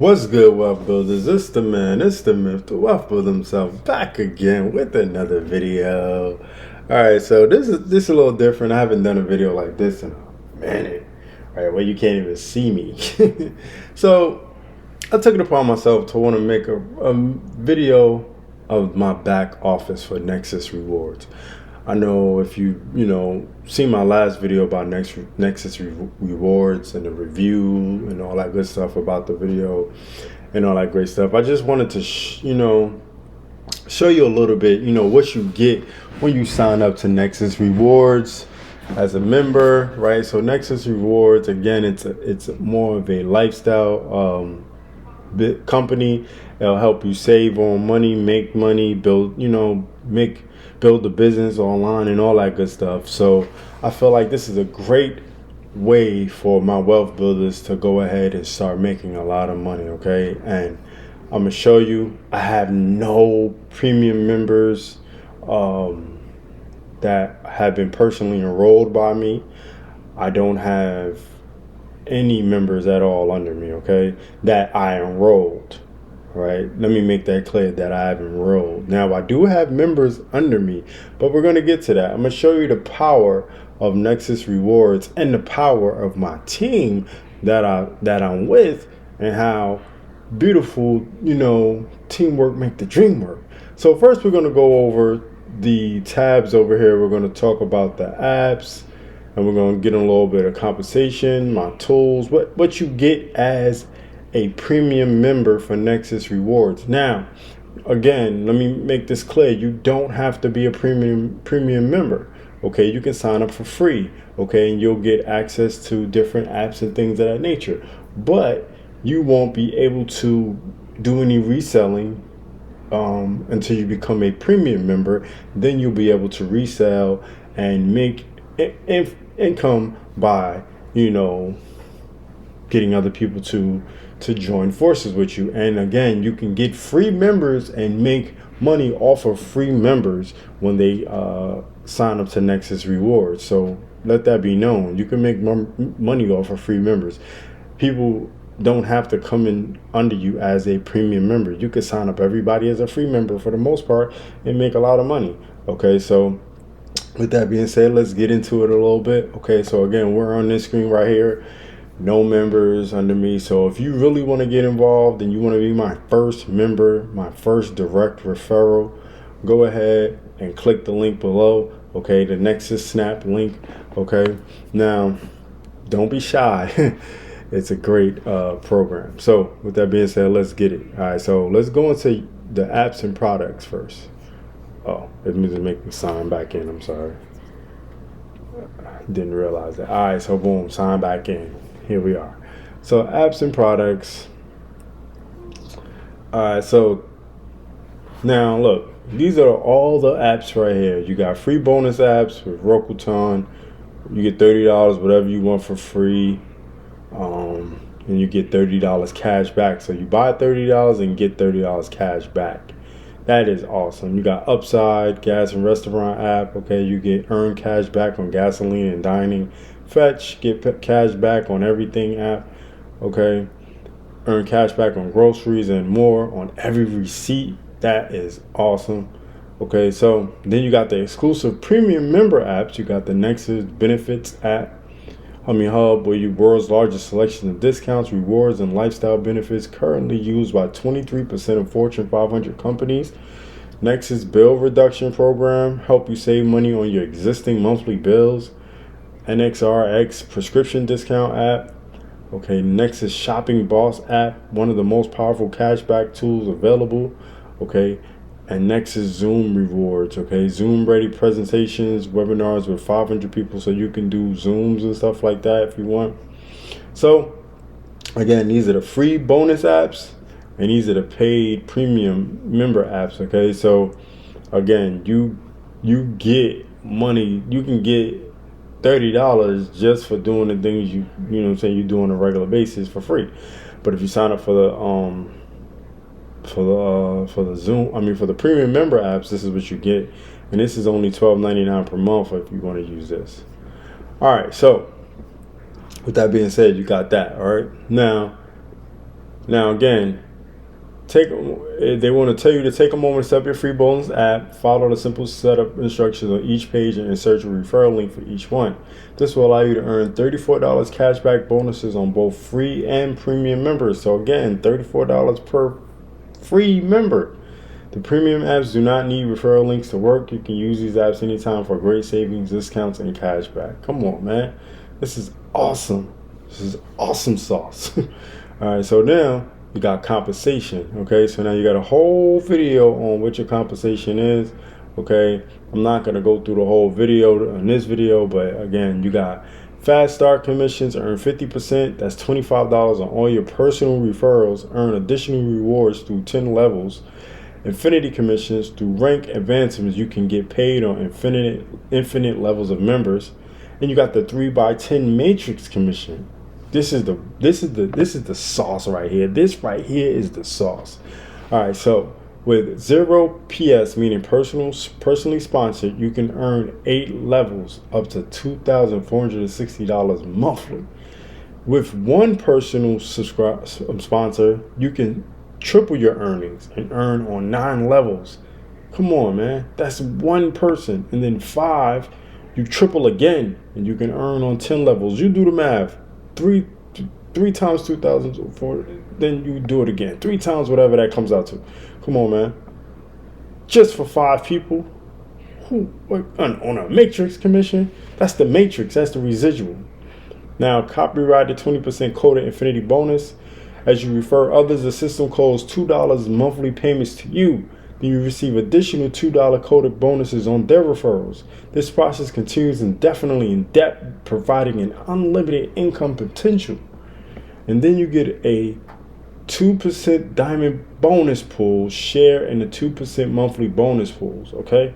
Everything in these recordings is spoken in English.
What's good, wealth builders? It's the man, it's the myth, the wealth builder himself, back again with another video. All right, so this is a little different. I haven't done a video like this in a minute, right? Where you can't even see me. So I took it upon myself to want to make a video of my back office for Nexus rewards. I know if you seen my last video about Nexus rewards and the review and all that good stuff about the video and all that great stuff. I just wanted to show you a little bit, what you get when you sign up to Nexus rewards as a member, right? So Nexus rewards, again, it's more of a lifestyle company. It'll help you save on money, make money, build build the business online and all that good stuff. So I feel like this is a great way for my wealth builders to go ahead and start making a lot of money. Okay, and I'm gonna show you. I have no premium members that have been personally enrolled by me. I don't have any members at all under me, okay, that I enrolled. Right, let me make that clear that I have enrolled. Now I do have members under me, but we're going to get to that. I'm going to show you the power of Nexus rewards and the power of my team that I'm with, and how beautiful, teamwork make the dream work. So first we're going to go over the tabs over here. We're going to talk about the apps, and we're going to get a little bit of compensation, my tools, what you get as a premium member for Nexus rewards. Now, again, let me make this clear. You don't have to be a premium member. Okay, you can sign up for free. Okay, and you'll get access to different apps and things of that nature. But you won't be able to do any reselling until you become a premium member. Then you'll be able to resell and make income by getting other people to join forces with you. And again, you can get free members and make money off of free members when they sign up to Nexus rewards. So let that be known. You can make money off of free members. People don't have to come in under you as a premium member. You can sign up everybody as a free member for the most part and make a lot of money. Okay, so with that being said, let's get into it a little bit. Okay, so again, we're on this screen right here. No members under me. So if you really want to get involved and you want to be my first member, my first direct referral, go ahead and click the link below. Okay, the Nexus Snap link. Okay, now don't be shy. It's a great program. So with that being said, let's get it. All right, so let's go into the apps and products first. Oh, it means to make me sign back in. I'm sorry. Didn't realize that. All right, so boom, sign back in. Here we are. So apps and products. All right, so now look, these are all the apps right here. You got free bonus apps with Rokutan. You get $30, whatever you want for free. And you get $30 cash back. So you buy $30 and get $30 cash back. That is awesome. You got Upside, gas and restaurant app. Okay, you get earn cash back on gasoline and dining. Fetch, get cash back on everything app. Okay, earn cash back on groceries and more on every receipt. That is awesome. Okay, so then you got the exclusive premium member apps. You got the Nexus Benefits app. Hub, where you world's largest selection of discounts, rewards, and lifestyle benefits, currently used by 23% of Fortune 500 companies. Nexus Bill Reduction Program, help you save money on your existing monthly bills. NXRX Prescription Discount app. Okay, Nexus Shopping Boss app, one of the most powerful cashback tools available. Okay, and Nexus Zoom rewards. Okay, Zoom ready presentations, webinars with 500 people, so you can do Zooms and stuff like that if you want. So again, these are the free bonus apps, and these are the paid premium member apps. Okay, so again, you get money. You can get $30 just for doing the things you do on a regular basis for free. But if you sign up for the for the premium member apps, this is what you get, and this is only $12.99 per month if you want to use this. All right, so with that being said, you got that. All right, now Now again, they want to tell you to take a moment to set up your free bonus app, follow the simple setup instructions on each page, and insert your referral link for each one. This will allow you to earn $34 cashback bonuses on both free and premium members. So again, $34 per free member. The premium apps do not need referral links to work. You can use these apps anytime for great savings, discounts, and cashback. Come on, man. This is awesome. This is awesome sauce. All right, so now you got compensation. Okay, so now you got a whole video on what your compensation is. Okay, I'm not going to go through the whole video in this video, but again, you got fast start commissions, earn 50%. That's $25 on all your personal referrals. Earn additional rewards through 10 levels. Infinity commissions through rank advancements. You can get paid on infinite levels of members. And you got the 3x10 matrix commission. This is the sauce right here. This right here is the sauce. All right, so with 0 PS, meaning personally sponsored, you can earn 8 levels up to $2,460 monthly. With one personal sponsor, you can triple your earnings and earn on 9 levels. Come on, man. That's one person. And then 5, you triple again and you can earn on 10 levels. You do the math. 3 times 2,004, then you do it again. 3 times whatever that comes out to. Come on, man. Just for 5 people on a matrix commission. That's the matrix. That's the residual. Now, copyright the 20% coded infinity bonus. As you refer others, the system codes $2 monthly payments to you. Then you receive additional $2 coded bonuses on their referrals. This process continues indefinitely in depth, providing an unlimited income potential. And then you get a 2% diamond bonus pool share in the 2% monthly bonus pools. Okay,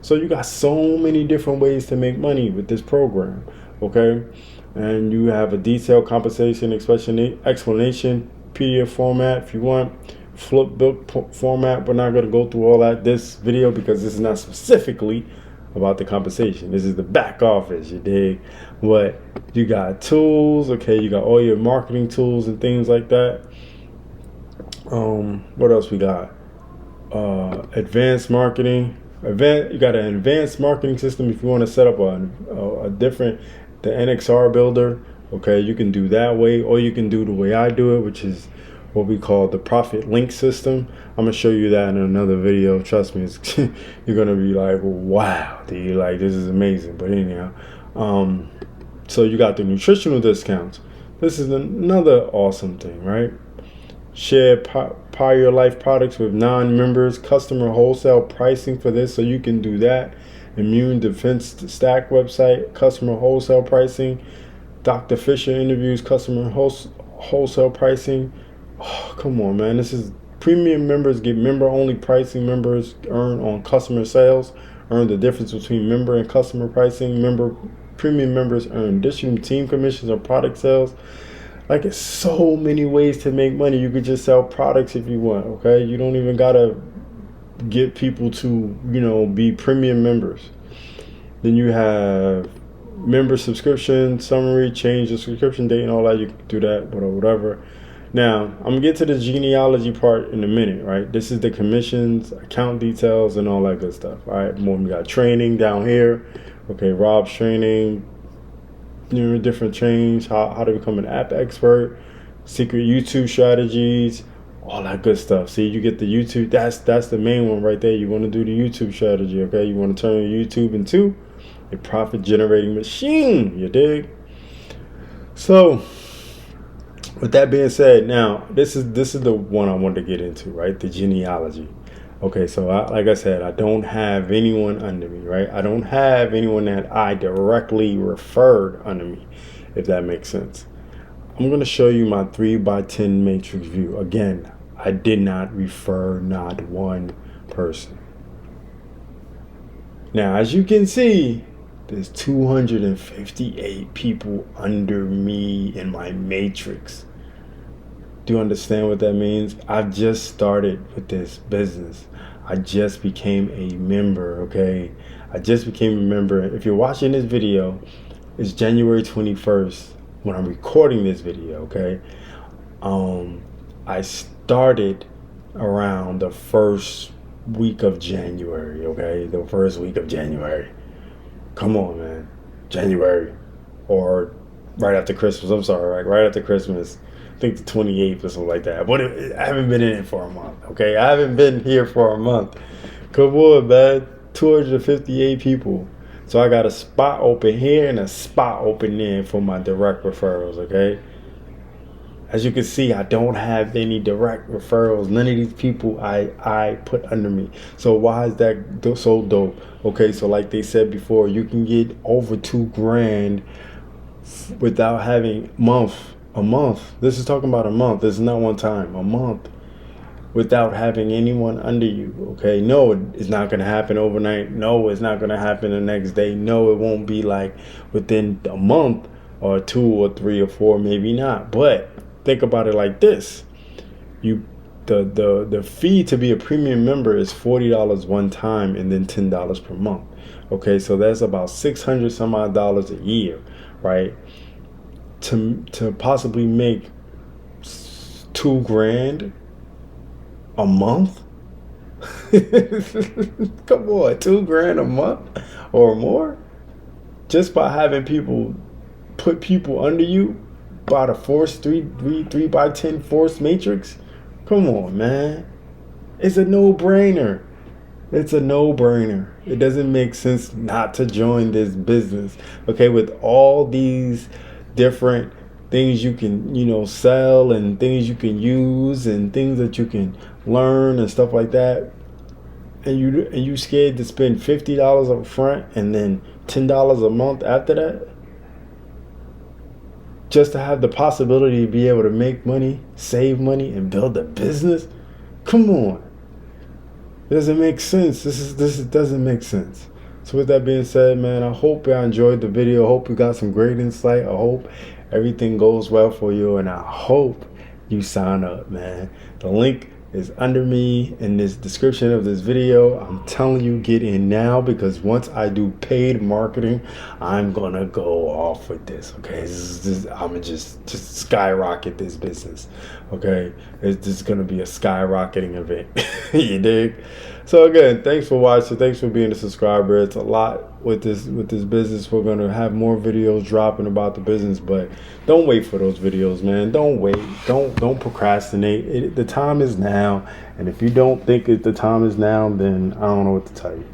so you got so many different ways to make money with this program. Okay. And you have a detailed compensation explanation PDF format if you want, flip book format. We're not going to go through all that this video because this is not specifically about the compensation. This is the back office, you dig? But you got tools, okay? You got all your marketing tools and things like that. What else we got? Advanced marketing. You got an advanced marketing system if you want to set up a different. The NXR builder, okay, you can do that way, or you can do the way I do it, which is what we call the profit link system. I'm gonna show you that in another video. Trust me, you're gonna be like, wow, dude, like this is amazing. But anyhow, so you got the nutritional discounts. This is another awesome thing, right? Share Power Your Life products with non-members, customer wholesale pricing for this, so you can do that. Immune Defense Stack website, customer wholesale pricing. Dr. Fisher interviews, customer wholesale pricing. Oh, come on, man. This is premium members get member-only pricing. Members earn on customer sales. Earn the difference between member and customer pricing. Premium members earn additional team commissions on product sales. Like, it's so many ways to make money. You could just sell products if you want, okay? You don't even gotta get people to, be premium members. Then you have member subscription summary, change the subscription date and all that. You can do that, whatever. Now, I'm gonna get to the genealogy part in a minute, right? This is the commissions, account details, and all that good stuff. All right, we got training down here. Okay, Rob's training, different trains, how to become an app expert, secret YouTube strategies, all that good stuff. See, you get the YouTube. That's the main one right there. You want to do the YouTube strategy, okay? You want to turn your YouTube into a profit-generating machine. You dig? So, with that being said, now this is the one I wanted to get into, right? The genealogy. Okay, so like I said, I don't have anyone under me, right? I don't have anyone that I directly referred under me, if that makes sense. I'm going to show you my 3x10 matrix view. Again, I did not refer not one person. Now, as you can see, there's 258 people under me in my matrix. Do you understand what that means? I've just started with this business. I just became a member, okay? I just became a member. If you're watching this video, it's January 21st when I'm recording this video, okay? I started around the first week of January, okay? The first week of January. Come on, man. January. Or right after Christmas. I'm sorry, right after Christmas. I think the 28th or something like that. But I haven't been in it for a month, okay? I haven't been here for a month. Come on, man. 258 people. So I got a spot open here and a spot open there for my direct referrals, okay? As you can see, I don't have any direct referrals. None of these people I put under me. So why is that so dope? Okay, so like they said before, you can get over $2,000 without having a month. This is talking about a month. This is not one time. A month without having anyone under you. Okay, no, it's not going to happen overnight. No, it's not going to happen the next day. No, it won't be like within a month or 2 or 3 or 4, maybe not. But think about it like this: the fee to be a premium member is $40 one time and then $10 per month. Okay, so that's about $600 some odd dollars a year, right? To possibly make $2,000 a month. Come on, $2,000 a month or more, just by having people put people under you by the force 3 by 10 force matrix. Come on, man. It's a no-brainer. It's a no-brainer. It doesn't make sense not to join this business. Okay, with all these different things you can, sell, and things you can use, and things that you can learn and stuff like that. And you scared to spend $50 up front and then $10 a month after that, just to have the possibility to be able to make money, save money, and build a business? Come on. It doesn't make sense. This doesn't make sense. So with that being said, man, I hope y'all enjoyed the video. I hope you got some great insight. I hope everything goes well for you, and I hope you sign up, man. The link is under me in this description of this video. I'm telling you, get in now, because once I do paid marketing, I'm gonna go off with this. Okay, I'm gonna just skyrocket this business. Okay, it's just gonna be a skyrocketing event. You dig? So again, thanks for watching. Thanks for being a subscriber. It's a lot with this business. We're gonna have more videos dropping about the business, but don't wait for those videos, man. Don't wait. Don't procrastinate. The time is now, and if you don't think the time is now, then I don't know what to tell you.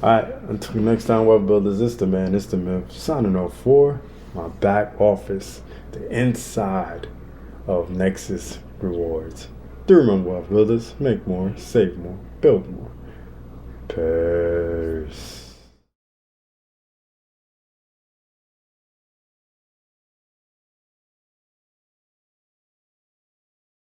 All right, until next time, web builders. It's the man. It's the myth. Signing off for my back office, the inside of Nexus Rewards. Do remember, web builders, make more, save more, build more. Peace.